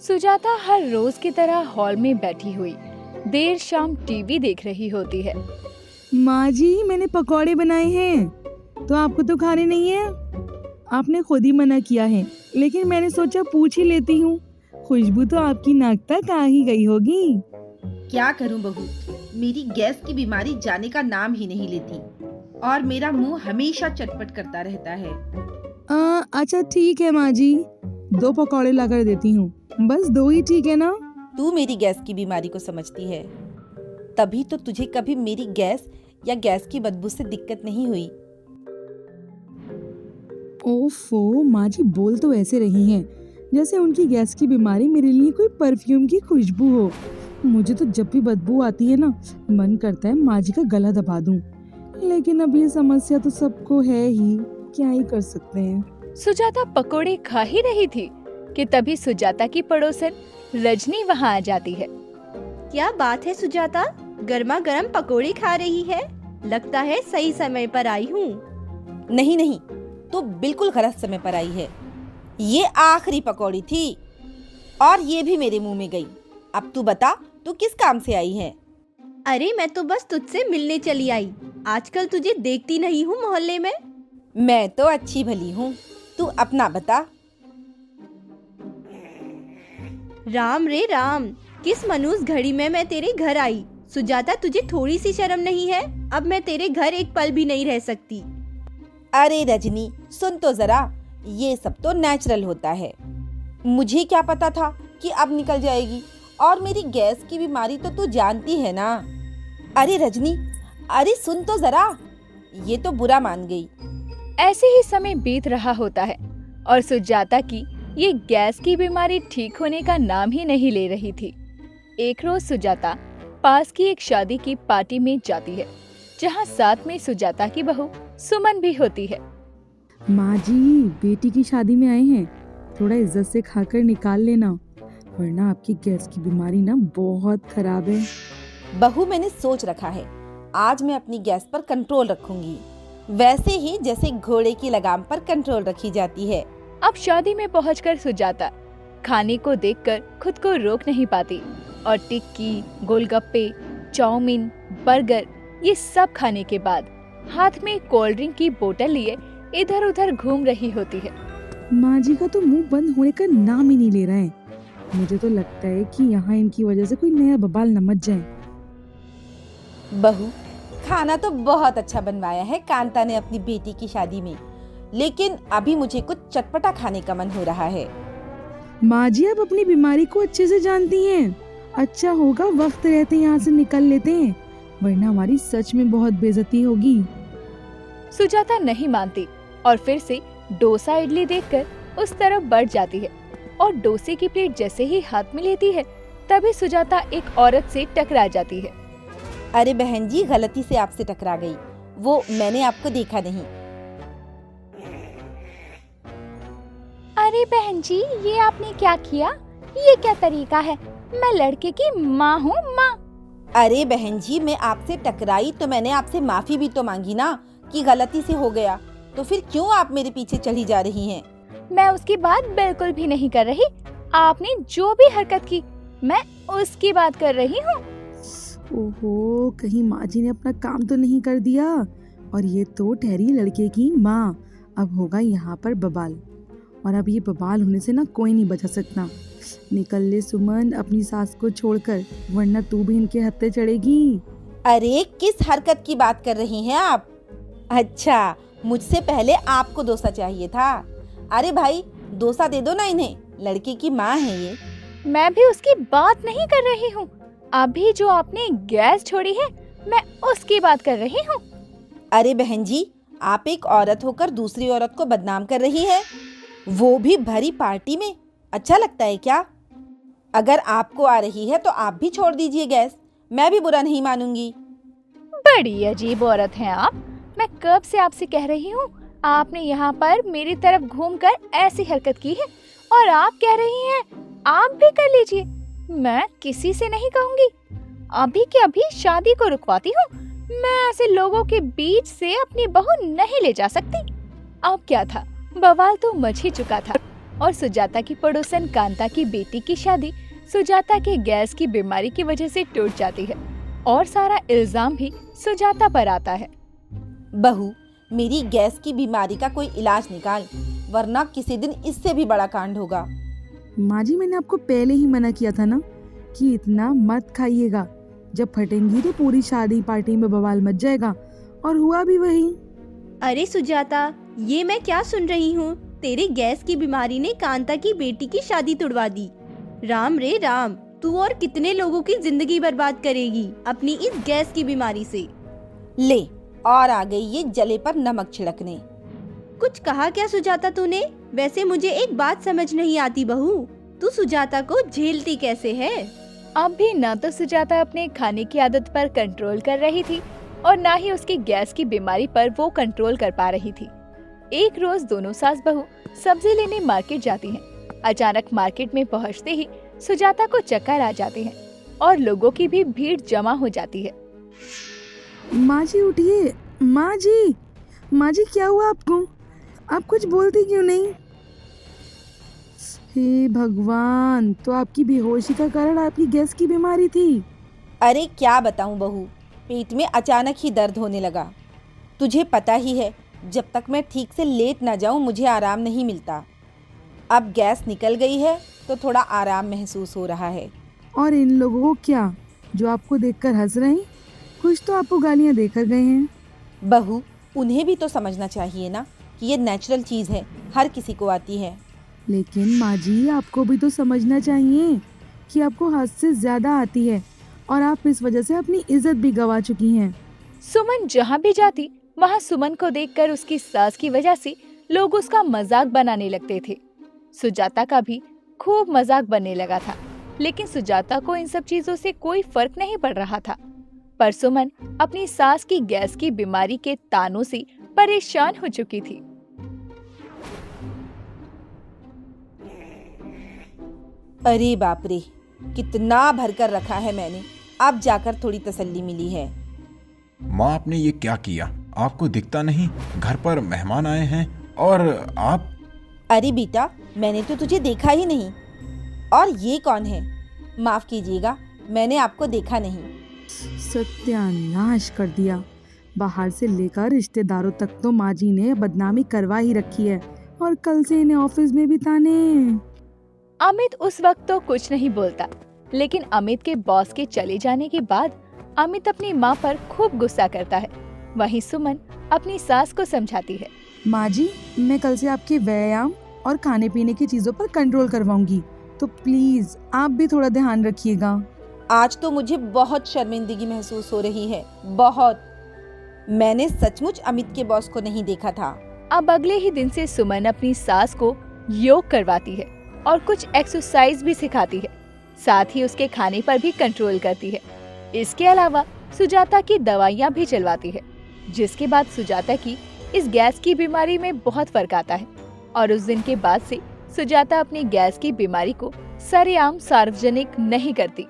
सुजाता हर रोज की तरह हॉल में बैठी हुई देर शाम टीवी देख रही होती है। माँ जी, मैंने पकौड़े बनाए हैं, तो आपको तो खाने नहीं है। आपने खुद ही मना किया है, लेकिन मैंने सोचा पूछ ही लेती हूँ। खुशबू तो आपकी नाक तक आ ही गई होगी। क्या करूं बहू, मेरी गैस की बीमारी जाने का नाम ही नहीं लेती और मेरा मुंह हमेशा चटपट करता रहता है। अच्छा ठीक है माँ जी, 2 पकौड़े ला कर देती हूँ। बस 2 ही ठीक है ना? तू मेरी गैस की बीमारी को समझती है, तभी तो तुझे कभी मेरी गैस या गैस की बदबू से दिक्कत नहीं हुई। ओफो, माँ जी बोल तो ऐसे रही हैं जैसे उनकी गैस की बीमारी मेरे लिए कोई परफ्यूम की खुशबू हो। मुझे तो जब भी बदबू आती है ना, मन करता है माँ जी का गला दबा दूं। लेकिन अब ये समस्या तो सबको है ही, क्या ही कर सकते हैं। सुजाता पकोड़े खा ही रही थी कि तभी सुजाता की पड़ोसन रजनी वहाँ आ जाती है। क्या बात है सुजाता, गर्मा गर्म पकोड़े खा रही है? लगता है सही समय पर आई हूँ। नहीं नहीं, तो बिल्कुल गलत समय पर आई है। ये आखिरी पकौड़ी थी और ये भी मेरे मुंह में गई। अब तू बता, तू किस काम से आई है? अरे मैं तो बस तुझसे मिलने चली आई। आजकल तुझे देखती नहीं हूँ मोहल्ले में। मैं तो अच्छी भली हूँ, तू अपना बता। राम रे राम, किस मनूस घड़ी में मैं तेरे घर आई। सुजाता, तुझे थोड़ी सी शर्म नहीं है? अब मैं तेरे घर एक पल भी नहीं रह सकती। अरे रजनी, सुन तो जरा, ये सब तो नेचुरल होता है। मुझे क्या पता था कि अब निकल जाएगी, और मेरी गैस की बीमारी तो तू जानती है ना। अरे रजनी, अरे सुन तो जरा, ये तो बुरा मान गई। ऐसे ही समय बीत रहा होता है और सुजाता की ये गैस की बीमारी ठीक होने का नाम ही नहीं ले रही थी। एक रोज सुजाता पास की एक शादी की पार्टी में जाती है, जहाँ साथ में सुजाता की बहू सुमन भी होती है। माँ जी, बेटी की शादी में आए हैं, थोड़ा इज्जत से खाकर निकाल लेना, वरना आपकी गैस की बीमारी ना बहुत खराब है। बहू, मैंने सोच रखा है, आज मैं अपनी गैस पर कंट्रोल रखूंगी, वैसे ही जैसे घोड़े की लगाम पर कंट्रोल रखी जाती है। अब शादी में पहुंचकर सुजाता खाने को देखकर खुद को रोक नहीं पाती और टिक्की, गोलगप्पे, चाउमीन, बर्गर ये सब खाने के बाद हाथ में कोल्ड ड्रिंक की बोतल लिए इधर उधर घूम रही होती है। माँ जी का तो मुंह बंद होने का नाम ही नहीं ले रहा है। मुझे तो लगता है कि यहाँ इनकी वजह से कोई नया बवाल न मच जाए। बहू, खाना तो बहुत अच्छा बनवाया है कांता ने अपनी बेटी की शादी में, लेकिन अभी मुझे कुछ चटपटा खाने का मन हो रहा है। माँ जी, आप अपनी बीमारी को अच्छे से जानती हैं। अच्छा होगा वक्त रहते यहाँ से निकल लेते हैं, वरना हमारी सच में बहुत बेइज्जती होगी। सुजाता नहीं मानती और फिर से डोसा इडली देखकर उस तरफ बढ़ जाती है और डोसे की प्लेट जैसे ही हाथ में लेती है, तभी सुजाता एक औरत से टकरा जाती है। अरे बहन जी, गलती से आपसे टकरा गई, वो मैंने आपको देखा नहीं। अरे बहन जी, ये आपने क्या किया? ये क्या तरीका है? मैं लड़के की माँ हूँ, माँ। अरे बहन जी, मैं आपसे टकराई तो मैंने आपसे माफी भी तो मांगी ना कि गलती से हो गया, तो फिर क्यों आप मेरे पीछे चढ़ी जा रही हैं? मैं उसकी बात बिल्कुल भी नहीं कर रही। आपने जो भी हरकत की, मैं उसकी बात कर रही हूँ। ओहो, कहीं माँ जी ने अपना काम तो नहीं कर दिया। और ये तो ठहरी लड़के की माँ। अब होगा यहाँ पर बवाल, और अब ये बवाल होने से ना कोई नहीं बचा सकता। निकल ले सुमन अपनी सास को छोड़कर, वरना तू भी इनके हत्थे चढ़ेगी। अरे किस हरकत की बात कर रही हैं आप? अच्छा, मुझसे पहले आपको डोसा चाहिए था। अरे भाई, डोसा दे दो ना इन्हें, लड़के की माँ है ये। मैं भी उसकी बात नहीं कर रही हूँ। अभी जो आपने गैस छोड़ी है, मैं उसकी बात कर रही हूँ। अरे बहन जी, आप एक औरत होकर दूसरी औरत को बदनाम कर रही है, वो भी भरी पार्टी में। अच्छा लगता है क्या? अगर आपको आ रही है तो आप भी छोड़ दीजिए गैस, मैं भी बुरा नहीं मानूंगी। बड़ी अजीब औरत हैं आप। मैं कब से आपसे कह रही हूँ, आपने यहाँ पर मेरी तरफ घूमकर ऐसी हरकत की है और आप कह रही हैं आप भी कर लीजिए। मैं किसी से नहीं कहूँगी। अभी के अभी शादी को रुकवाती हूँ। मैं ऐसे लोगों के बीच से अपनी बहू नहीं ले जा सकती। अब क्या था, बवाल तो मच ही चुका था और सुजाता की पड़ोसन कांता की बेटी की शादी सुजाता के गैस की बीमारी की वजह से टूट जाती है और सारा इल्जाम भी सुजाता पर आता है। बहू, मेरी गैस की बीमारी का कोई इलाज निकाल, वरना किसी दिन इससे भी बड़ा कांड होगा। माँ जी, मैंने आपको पहले ही मना किया था ना कि इतना मत खाइएगा, जब फटेंगी तो पूरी शादी पार्टी में बवाल मच जाएगा, और हुआ भी वही। अरे सुजाता, ये मैं क्या सुन रही हूँ? तेरी गैस की बीमारी ने कांता की बेटी की शादी तुड़वा दी। राम रे राम, तू और कितने लोगों की जिंदगी बर्बाद करेगी अपनी इस गैस की बीमारी से। ले, और आ गई ये जले पर नमक छिड़कने। कुछ कहा क्या सुजाता तूने? वैसे मुझे एक बात समझ नहीं आती बहू, तू सुजाता को झेलती कैसे है? अब भी न तो सुजाता अपने खाने की आदत पर कंट्रोल कर रही थी और ना ही उसकी गैस की बीमारी पर वो कंट्रोल कर पा रही थी। एक रोज दोनों सास बहू सब्जी लेने मार्केट जाती हैं। अचानक मार्केट में पहुंचते ही सुजाता को चक्कर आ जाते हैं और लोगों की भी भीड़ जमा हो जाती है। माँ जी उठिए, माँ जी, माँ जी क्या हुआ आपको? आप कुछ बोलती क्यों नहीं? हे भगवान, तो आपकी बेहोशी का कारण आपकी गैस की बीमारी थी। अरे क्या बताऊं बहू, पेट में अचानक ही दर्द होने लगा। तुझे पता ही है, जब तक मैं ठीक से लेट ना जाऊं मुझे आराम नहीं मिलता। अब गैस निकल गई है तो थोड़ा आराम महसूस हो रहा है। और इन लोगों को क्या, जो आपको देखकर हंस रहे हैं? कुछ तो आपको गालियाँ देकर गए हैं। बहू, उन्हें भी तो समझना चाहिए ना कि ये नेचुरल चीज़ है, हर किसी को आती है। लेकिन माँ जी, आपको भी तो समझना चाहिए कि आपको हद से ज्यादा आती है और आप इस वजह से अपनी इज्जत भी गंवा चुकी हैं। सुमन जहाँ भी जाती वहाँ सुमन को देखकर उसकी सास की वजह से लोग उसका मजाक बनाने लगते थे। सुजाता का भी खूब मजाक बनने लगा था, लेकिन सुजाता को इन सब चीजों से कोई फर्क नहीं पड़ रहा था। पर सुमन अपनी सास की गैस की बीमारी के तानों से परेशान हो चुकी थी। अरे बाप रे, कितना भर कर रखा है मैंने, अब जाकर थोड़ी तसल्ली मिली है। माँ, आपने ये क्या किया? आपको दिखता नहीं घर पर मेहमान आए हैं और आप? अरे बेटा, मैंने तो तुझे देखा ही नहीं। और ये कौन है? माफ कीजिएगा, मैंने आपको देखा नहीं। सत्यानाश कर दिया। बाहर से लेकर रिश्तेदारों तक तो माँ जी ने बदनामी करवा ही रखी है, और कल से इन्हें ऑफिस में भी ताने। अमित उस वक्त तो कुछ नहीं बोलता, लेकिन अमित के बॉस के चले जाने के बाद अमित अपनी माँ पर खूब गुस्सा करता है। वहीं सुमन अपनी सास को समझाती है। माँ जी, मैं कल से आपके व्यायाम और खाने पीने की चीजों पर कंट्रोल करवाऊंगी, तो प्लीज आप भी थोड़ा ध्यान रखिएगा। आज तो मुझे बहुत शर्मिंदगी महसूस हो रही है, बहुत। मैंने सचमुच अमित के बॉस को नहीं देखा था। अब अगले ही दिन से सुमन अपनी सास को योग करवाती है और कुछ एक्सरसाइज भी सिखाती है, साथ ही उसके खाने पर भी कंट्रोल करती है। इसके अलावा सुजाता की दवाइयाँ भी चलवाती है, जिसके बाद सुजाता की इस गैस की बीमारी में बहुत फर्क आता है। और उस दिन के बाद से सुजाता अपनी गैस की बीमारी को सरेआम सार्वजनिक नहीं करती।